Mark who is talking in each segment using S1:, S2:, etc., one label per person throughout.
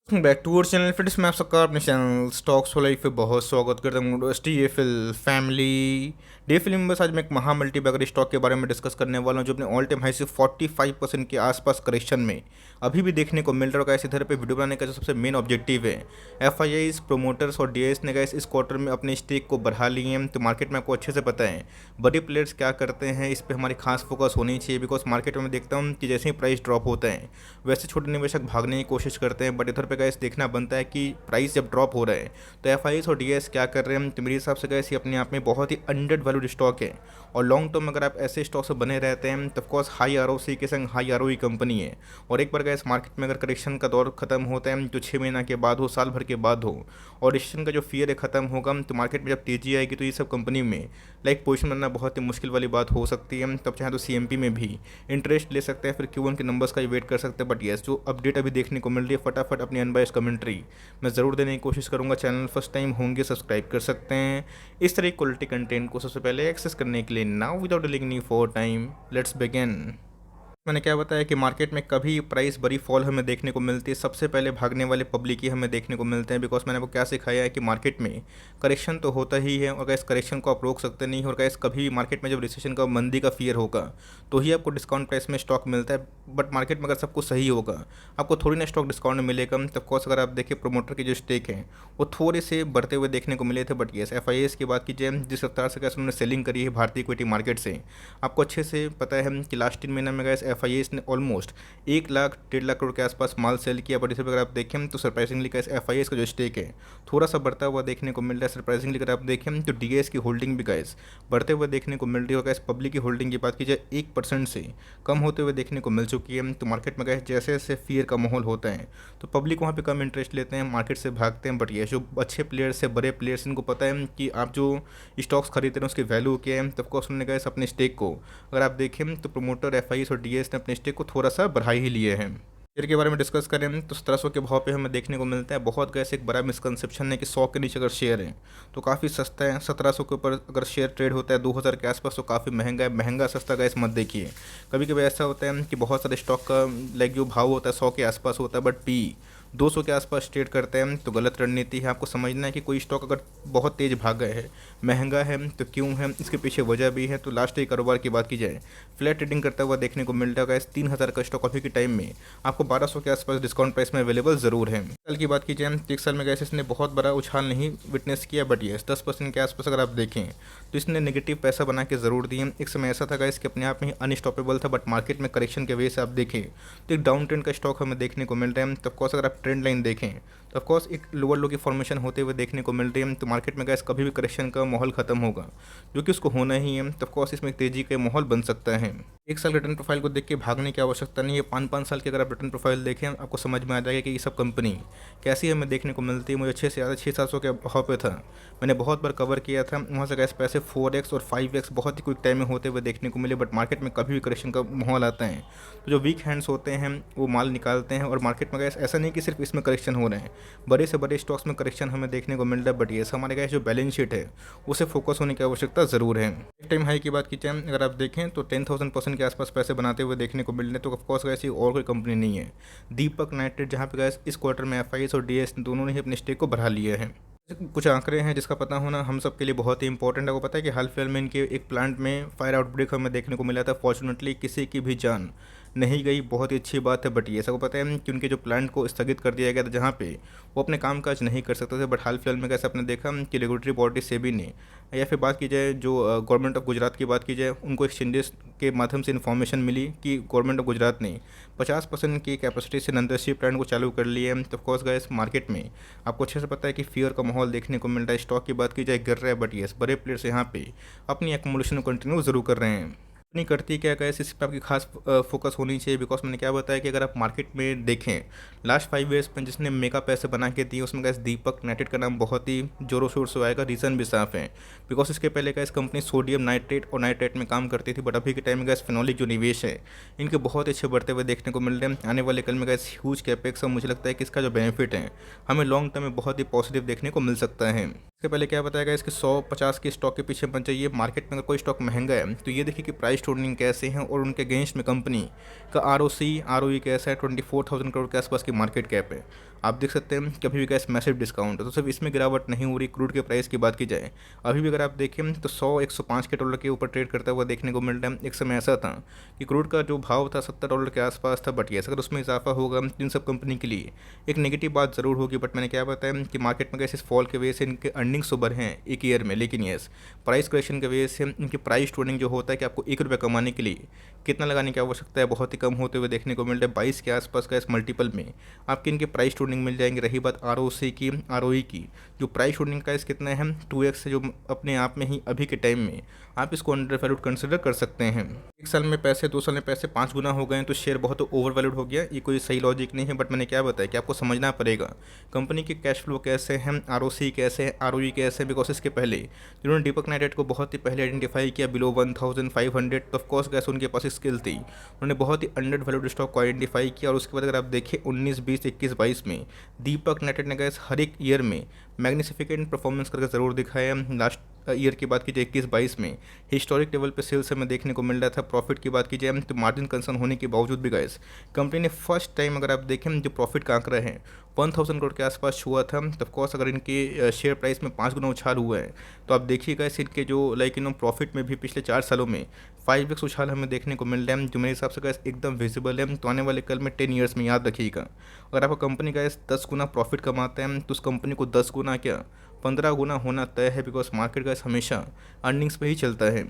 S1: Back to our channel friends, मैं आप सबका अपने चैनल स्टॉक्स लाइफ पे बहुत स्वागत करता हूँ। डीएफएल फैमिली डीएफएल में बस आज मैं एक महा मल्टीबैगर स्टॉक के बारे में डिस्कस करने वाला हूँ जो अपने ऑल टाइम हाई से 45% के आसपास करेक्शन में अभी भी देखने को मिल रहा होगा। इसी तरह पे वीडियो बनाने का जो सबसे मेन ऑब्जेक्टिव है, एफआईआईज प्रोमोटर्स और डीआईएस ने गैस इस क्वार्टर में अपने स्टेक को बढ़ा लिए हैं। तो मार्केट में आपको अच्छे से पता है बड़े प्लेयर्स क्या करते हैं, इस पर हमारी खास फोकस होनी चाहिए। बिकॉज मार्केट में देखता हूँ कि जैसे ही प्राइस ड्रॉप होता है वैसे छोटे निवेशक भागने की कोशिश करते हैं, बट इधर पे गैस देखना बनता है कि प्राइस जब ड्रॉप हो रहा है तो एफआईआईज और डीएस क्या कर रहे हैं। तो मेरे हिसाब से गैस ये अपने आप में बहुत ही अंडर वैल्यूड स्टॉक है, और लॉन्ग टर्म अगर आप ऐसे स्टॉक से बने रहते हैं तो ऑफकोर्स हाई आरओसी के संग हाई आरओई कंपनी है। और एक बार गैस मार्केट में अगर करेक्शन का दौर खत्म होता है तो 6 महीना के बाद हो, साल भर के बाद हो, और रिसेशन का जो फियर है खत्म होगा, तो मार्केट में जब तेजी आएगी तो ये सब कंपनी में लाइक पोजीशन बनना बहुत ही मुश्किल वाली बात हो सकती है। तब चाहे तो सीएमपी में भी इंटरेस्ट ले सकते हैं, फिर Q1 के नंबर्स का ही वेट कर सकते हैं। बट येस, जो अपडेट अभी देखने को मिल रही है, फटाफट अपनी अनबायस्ड कमेंट्री मैं ज़रूर देने की कोशिश करूँगा। चैनल फर्स्ट टाइम होंगे सब्सक्राइब कर सकते हैं इस तरह क्वालिटी कंटेंट को सबसे पहले एक्सेस करने के लिए। Now without delaying any for time, let's begin. मैंने क्या बताया कि मार्केट में कभी प्राइस बड़ी फॉल हमें देखने को मिलती है, सबसे पहले भागने वाले पब्लिक ही हमें देखने को मिलते हैं। बिकॉज मैंने आपको क्या सिखाया है कि मार्केट में करेक्शन तो होता ही है, और गैस करेक्शन को आप रोक सकते नहीं। और गैस कभी मार्केट में जब रिसेशन का मंदी का फियर होगा तो ही आपको डिस्काउंट प्राइस में स्टॉक मिलता है। बट मार्केट में अगर सब कुछ सही होगा आपको थोड़ी ना स्टॉक डिस्काउंट में मिलेगा। तब कोर्स अगर आप देखिए प्रोमोटर के जो स्टेक हैं वो थोड़े से बढ़ते हुए देखने को मिले थे। बट येस, एफआईएस की बात कीजिए, जिस रफ्तार से गैस उन्होंने सेलिंग करी है भारतीय इक्विटी मार्केट से, आपको अच्छे से पता है कि लास्ट 3 महीना में गैस एफआईएस ने ऑलमोस्ट 1 लाख 1.5 लाख करोड़ के आसपास माल सेल किया। बट इसे अगर आप देखें तो सरप्राइजिंगली गैस एफआईएस का जो स्टेक है थोड़ा सा बढ़ता हुआ देखने को मिल रहा है। सरप्राइजिंगली अगर आप देखें तो डीएस की होल्डिंग भी गैस बढ़ते हुए देखने को मिल रही है। गैस पब्लिक की होल्डिंग की बात कीजिए 1% से कम होते हुए देखने को मिल चुकी है। तो मार्केट में गैस जैसे जैसे फियर का माहौल होता है तो पब्लिक वहाँ पे कम इंटरेस्ट लेते हैं, मार्केट से भागते हैं। बट ये जो अच्छे प्लेयर्स है, बड़े प्लेयर्स, इनको पता है कि आप जो स्टॉक्स खरीदते हैं उसकी वैल्यू क्या है। तो ऑफकोर्स उन्होंने गैस अपने स्टेक को अगर आप देखें तो प्रोमोटर एफआईएस और डीएस ने अपने स्टेक को थोड़ा सा बढ़ा ही लिए हैं। शेयर के बारे में डिस्कस करें तो 1700 के भाव पे हमें देखने को मिलता है। बहुत गैस एक बड़ा मिसकंसेप्शन है कि 100 के नीचे अगर शेयर है तो काफ़ी सस्ता है। 1700 के ऊपर अगर शेयर ट्रेड होता है 2000 के आसपास तो काफ़ी महंगा है। महंगा सस्ता गैस मत देखिए। कभी कभी ऐसा होता है कि बहुत सारे स्टॉक का लाइक जो भाव होता है 100 के आसपास होता है, बट पी 200 के आसपास ट्रेड करते हैं, तो गलत रणनीति है। आपको समझना है कि कोई स्टॉक अगर बहुत तेज़ भागा है, महंगा है, तो क्यों है, इसके पीछे वजह भी है। तो लास्ट एक कारोबार की बात की जाए, फ्लैट ट्रेडिंग करता हुआ देखने को मिल रहा है। 3000 का स्टॉक अभी के टाइम में आपको 1200 के आसपास डिस्काउंट प्राइस में अवेलेबल ज़रूर है। साल की बात की जाए तो 1 साल में गैस इसने बहुत बड़ा उछाल नहीं विटनेस किया, बट ये 10% के आसपास अगर आप देखें तो इसने नेगेटिव पैसा बना के ज़रूर दिए। एक समय ऐसा था गैस कि अपने आप में अनस्टॉपेबल था, बट मार्केट में करेक्शन के वजह से आप देखें तो एक डाउन ट्रेंड का स्टॉक हमें देखने को मिल रहा है। तो ऑफकोर्स अगर आप ट्रेंड लाइन देखें तो ऑफकोर्स एक लोअर लो की फॉर्मेशन होते हुए देखने को मिल रही है। तो मार्केट में गैस कभी भी करेक्शन का माहौल खत्म होगा, जो कि उसको होना ही है। तो ऑफकोर्स इसमें तेजी का माहौल बन सकता है। 1 साल रिटर्न प्रोफाइल को देख के भागने की आवश्यकता नहीं है। 5-5 साल की अगर आप रिटर्न प्रोफाइल देखें आपको समझ में आ जाएगा कि ये सब कंपनी कैसी हमें देखने को मिलती है। मुझे अच्छे से याद है 600-700 के भाव पे था, मैंने बहुत बार कवर किया था। वहाँ से गैस पैसे 4x और 5x बहुत ही क्विक टाइम में होते हुए देखने को मिले। बट मार्केट में कभी भी करेक्शन का माहौल आता है तो जो वीक हैंड्स होते हैं वो माल निकालते हैं, और मार्केट में गैस ऐसा नहीं कि सिर्फ इसमें करेक्शन हो रहे हैं, बड़े से बड़े स्टॉक्स में करेक्शन हमें देखने को मिल रहा है। बट ये हमारे गैस जो बैलेंस शीट है उसे फोकस होने की आवश्यकता ज़रूर है। एक टाइम हाई की बात की जाए अगर आप देखें तो 10,000% के आसपास पैसे बनाते हुए देखने को मिल रहे हैं। तो ऑफकोर्स गैस और कोई कंपनी नहीं है, दीपक नाइट्रेट, जहाँ पे गैस इस क्वार्टर में एफआईएस और डीएस दोनों ने ही अपने स्टेक को बढ़ा लिए हैं। कुछ आंकड़े हैं जिसका पता होना हम सब के लिए बहुत ही इंपॉर्टेंट है। आपको पता है कि हाल फिलहाल में इनके एक प्लांट में फायर आउटब्रेक हमें देखने को मिला था। फॉर्चुनेटली किसी की भी जान नहीं गई, बहुत ही अच्छी बात है। बट ये सबको पता है कि उनके जो प्लांट को स्थगित कर दिया गया था, जहाँ पे वो अपने काम काज नहीं कर सकते थे। बट हाल फिलहाल में कैसे आपने देखा कि रेगुलेटरी बॉडी सेबी ने, या फिर बात की जाए जो गवर्नमेंट ऑफ गुजरात की बात की जाए, उनको एक्सचेंजेस के माध्यम से इन्फॉर्मेशन मिली कि गवर्नमेंट ऑफ गुजरात ने 50% की कैपेसिटी से नंदश्री प्लांट को चालू कर लिया है। तो ऑफकोर्स गैस मार्केट में आपको अच्छे से पता है कि फियर का माहौल देखने को मिल रहा है। स्टॉक की बात की जाए गिर रहा है, बट येस बड़े प्लेयर्स यहाँ पे अपनी एकोमोडेशन को कंटिन्यू जरूर कर रहे हैं। नहीं करती क्या गैस इस पर आपकी खास फोकस होनी चाहिए। बिकॉज मैंने क्या बताया कि अगर आप मार्केट में देखें लास्ट 5 ईयर्स में जिसने मेगा पैसे बना के दिए उसमें गैस दीपक नाइट्रेट का नाम बहुत ही जोरों शोर से आएगा। रीज़न भी साफ है, बिकॉज इसके पहले गैस कंपनी सोडियम नाइट्रेट और नाइट्रेट में काम करती थी। बट अभी के टाइम में गैस फिनोलिक जो निवेश है इनके बहुत अच्छे बढ़ते हुए देखने को मिल रहे हैं। आने वाले कल में गैस ह्यूज कैपेक्स, और मुझे लगता है कि इसका जो बेनिफिट है हमें लॉन्ग टर्म में बहुत ही पॉजिटिव देखने को मिल सकता है। इसके पहले क्या बताया गया इसके 100-50 के स्टॉक के पीछे बन जाइए। मार्केट में अगर कोई स्टॉक महंगा है तो ये देखिए कि प्राइस ट्रेडिंग कैसे हैं, और उनके अगेंस्ट में कंपनी का आरओसी आरओई कैसा है। 24,000 करोड़ के आसपास की मार्केट कैप है। आप देख सकते हैं कि अभी भी गैस मैसिव डिस्काउंट है। तो सिर्फ इसमें गिरावट नहीं हो रही, क्रूड के प्राइस की बात की जाए अभी भी अगर आप देखें तो 100-105 के डॉलर के ऊपर ट्रेड करता हुआ देखने को मिल रहा है। एक समय ऐसा था कि क्रूड का जो भाव था $70 के आसपास था, बट यस अगर उसमें इजाफा होगा तो इन सब कंपनी के लिए एक नेगेटिव बात ज़रूर होगी। बट मैंने क्या बताया कि मार्केट में कैसे इस फॉल के वजह से इनके अर्निंग्स तो बढ़े हैं एक ईयर में, लेकिन यस प्राइस करेक्शन की वजह से इनकी प्राइस ट्रेडिंग जो होता है कि आपको ₹1 कमाने के लिए कितना लगाने की आवश्यकता है, बहुत ही कम होते हुए देखने को मिल रहा है। 22 के आसपास का इस मल्टीपल में आपकी इनके प्राइस ट्रेडिंग मिल जाएंगे। रही बात ROC की, ROE की, जो प्राइस ट्रेडिंग का इस कितना है 2x से, जो अपने आप में ही अभी के टाइम में आप इसको अंडर वैल्यूड कंसिडर कर सकते हैं। एक साल में पैसे, 2 साल में पैसे 5 गुना हो गए तो शेयर बहुत ओवर वैल्यूड हो गया, ये कोई सही लॉजिक नहीं है। बट मैंने क्या बताया कि आपको समझना पड़ेगा कंपनी के कैश फ्लो कैसे हैं, ROC कैसे है, ROE कैसे है। बिकॉज इसके पहले जिन्होंने दीपक नाइट्रेट को बहुत ही पहले आइडेंटिफाई किया बिलो 1500, तो ऑफकोर्स गैस उनके पास स्किल थी, उन्होंने बहुत ही अंडर वैल्यूड स्टॉक को आइडेंटिफाई किया। और उसके बाद अगर आप देखें 19, 20, 21, 22 में दीपक नाइट्रेट ने गैस हर एक ईयर में मैग्निफिकेंट परफॉर्मेंस करके ज़रूर दिखाया। लास्ट ईयर की बात कीजिए 21-22 में हिस्टोरिक लेवल पे सेल्स हमें देखने को मिल रहा था। प्रॉफिट की बात कीजिए तो मार्जिन कंसर्न होने के बावजूद भी गैस कंपनी ने फर्स्ट टाइम अगर आप देखें जो प्रॉफिट का आंकड़ा है 1000 करोड़ के आसपास हुआ था। तो ऑफकोर्स अगर इनके शेयर प्राइस में 5 गुना उछाल हुआ है तो आप देखिएगा इनके जो प्रॉफिट में भी पिछले 4 सालों में 5x उछाल हमें देखने को मिल रहा है, जो मेरे हिसाब से गैस एकदम विजिबल है। तो आने वाले कल में 10 ईयर्स में याद रखिएगा अगर आपका कंपनी गैस 10 गुना प्रॉफिट कमाता है तो उस कंपनी को 10 गुना क्या 15 गुना होना तय है। बिकॉज मार्केट गैस हमेशा अर्निंग्स पे ही चलता है।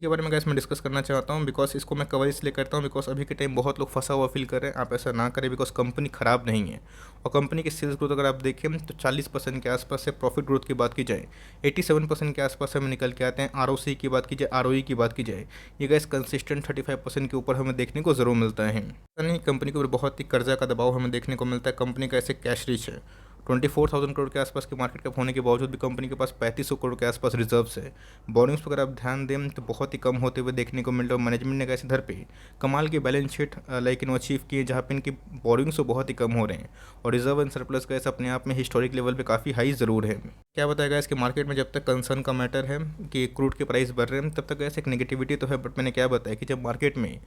S1: के बारे में गैस मैं डिस्कस करना चाहता हूँ बिकॉज इसको मैं कवर इसलिए करता हूँ बिकॉज अभी के टाइम बहुत लोग फंसा हुआ फील कर रहे हैं। आप ऐसा ना करें बिकॉज कंपनी ख़राब नहीं है और कंपनी की सेल्स ग्रोथ अगर आप देखें तो 40% के आसपास से, प्रॉफिट ग्रोथ की बात की जाए 87% के आसपास से हमें निकल के आते हैं। ROC की बात की जाए, ROE की बात की जाए, ये गैस कंसिस्टेंट 35% के ऊपर हमें देखने को ज़रूर मिलता है। ऐसा नहीं कंपनी के ऊपर बहुत ही कर्जा का दबाव हमें देखने को मिलता है। कंपनी का ऐसे कैश रिच है, 24,000 करोड़ के आसपास की मार्केट कैप होने के बावजूद भी कंपनी के पास 3500 करोड़ के आसपास रिजर्व्स है। बोरिंग्स पर अगर आप ध्यान दें तो बहुत ही कम होते हुए देखने को मिल रहा है। मैनेजमेंट ने कैसे इधर पे कमाल की बैलेंस शीट अचीव की है जहाँ पे इनकी बोरिंग्स तो बहुत ही कम हो रहे हैं और रिजर्व एंड सरप्लस का ऐसा अपने आप में हिस्टोरिक लेवल पे काफ़ी हाई ज़रूर है। क्या बताएगा इसके मार्केट में जब तक कंसर्न का मैटर है कि क्रूड के प्राइस बढ़ रहे हैं तब तक ऐसे एक नेगेटिविटी तो है। बट मैंने क्या बताया कि जब मार्केट में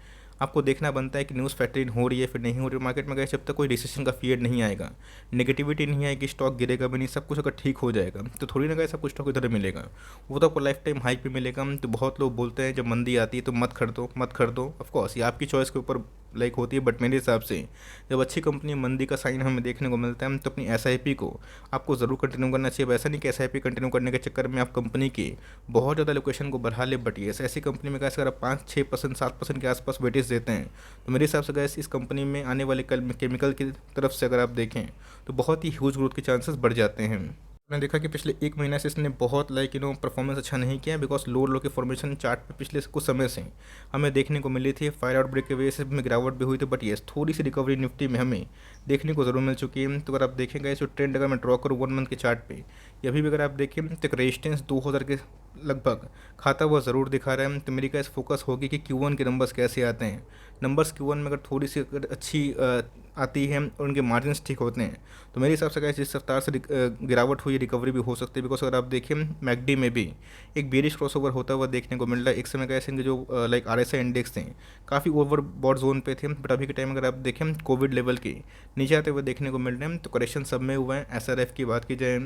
S1: आपको देखना बनता है कि न्यूज़ फैक्टरी हो रही है फिर नहीं हो रही मार्केट में, गए जब तक कोई रिसेशन का फियर नहीं आएगा, नेगेटिविटी नहीं आएगी, स्टॉक गिरेगा भी नहीं, सब कुछ अगर ठीक हो जाएगा तो थोड़ी ना गए सब कुछ स्टॉक इधर मिलेगा, वो तो आपको लाइफ टाइम हाइक पे मिलेगा। तो बहुत लोग बोलते हैं जब मंदी आती है तो मत खरीदो मत खरीदो, ऑफकोर्स ये आपकी चॉइस के ऊपर होती है। बट मेरे हिसाब से जब अच्छी कंपनी मंदी का साइन हमें देखने को मिलता है तो अपनी SIP को आपको ज़रूर कंटिन्यू करना चाहिए। वैसा नहीं कि SIP कंटिन्यू करने के चक्कर में आप कंपनी के बहुत ज़्यादा लोकेशन को बढ़ा ले। बट ये ऐसी कंपनी में कैसे अगर आप 5-6%, 7% के आसपास वेटेज देते हैं तो मेरे हिसाब से गैस इस कंपनी में आने वाले कल में केमिकल की तरफ से अगर आप देखें तो बहुत ही ह्यूज ग्रोथ के चांसेस बढ़ जाते हैं। मैंने देखा कि पिछले 1 महीने से इसने बहुत परफॉर्मेंस अच्छा नहीं किया बिकॉज लो के फॉर्मेशन चार्ट पे पिछले कुछ समय से हमें देखने को मिली थी। फायर आउट ब्रेक की वजह से में गिरावट भी हुई थी। बट येस थोड़ी सी रिकवरी निफ्टी में हमें देखने को ज़रूर मिल चुकी है। तो अगर आप देखेंगे जो ट्रेंड अगर मैं ड्रॉ करूँ 1 मंथ के चार्ट पे, ये अभी भी अगर आप देखें तो एक रेजिस्टेंस 2000 के लगभग खाता हुआ ज़रूर दिखा रहा है। तो मेरी कैसे फोकस होगी कि Q1 के नंबर्स कैसे आते हैं। नंबर्स Q1 में अगर थोड़ी सी अगर अच्छी आती है और उनके मार्जिन ठीक होते हैं तो मेरे हिसाब से कैसे जिस रफ्तार से गिरावट हुई रिकवरी भी हो सकती है। बिकॉज अगर आप देखें मैकडी में भी एक बेरिश क्रॉसओवर होता हुआ देखने को मिल रहा है। एक समय कैसे इनके जो RSI इंडेक्स थे काफ़ी ओवरबॉट जोन पे थे। बट अभी के टाइम अगर आप देखें कोविड लेवल के नीचे आते हुए देखने को मिल रहे हैं। तो करेक्शन सब में हुआ है, SRF की बात की जाए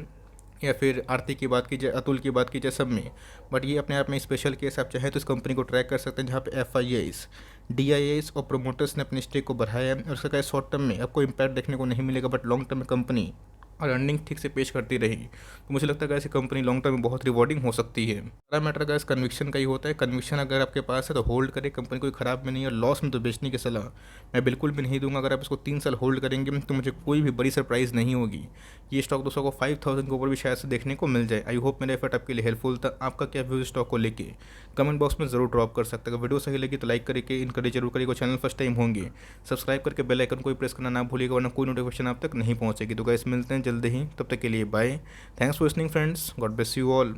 S1: या फिर आरती की बात की जाए, अतुल की बात की जाए, सब में। बट ये अपने आप में स्पेशल केस, आप चाहें तो इस कंपनी को ट्रैक कर सकते हैं जहाँ पे FIIs, DIIs और प्रोमोटर्स ने अपनी स्टेक को बढ़ाया है। और उसका क्या शॉर्ट टर्म में आपको इम्पैक्ट देखने को नहीं मिलेगा बट लॉन्ग टर्म में कंपनी और अर्निंग ठीक से पेश करती रही तो मुझे लगता है कि ऐसी कंपनी लॉन्ग टर्म में बहुत रिवॉर्डिंग हो सकती है। सारा मैटर का कन्विक्शन का ही होता है। कन्विक्शन अगर आपके पास है तो होल्ड करें, कंपनी कोई ख़राब में नहीं है। लॉस में तो बेचने की सलाह मैं बिल्कुल भी नहीं दूंगा। अगर आप इसको 3 साल होल्ड करेंगे तो मुझे कोई भी बड़ी सरप्राइज़ नहीं होगी। ये स्टॉक दोस्तों को 5000 के ऊपर भी शायद से देखने को मिल जाए। आई होप मेरा एफर्ट आपके लिए हेल्पफुल था। आपका क्या व्यू स्टॉक को लेके कमेंट बॉक्स में ज़रूर ड्रॉप कर सकते हैं। अगर वीडियो सही लगी तो लाइक करके इनकरेज जरूर करिएगा। चैनल फर्स्ट टाइम होंगे सब्सक्राइब करके बेल आइकन को प्रेस करना ना भूलिएगा वरना कोई नोटिफिकेशन आप तक नहीं पहुंचेगी। तो गाइस मिलते हैं जल्दी ही, तब तक के लिए bye. Thanks for listening friends, God bless you all.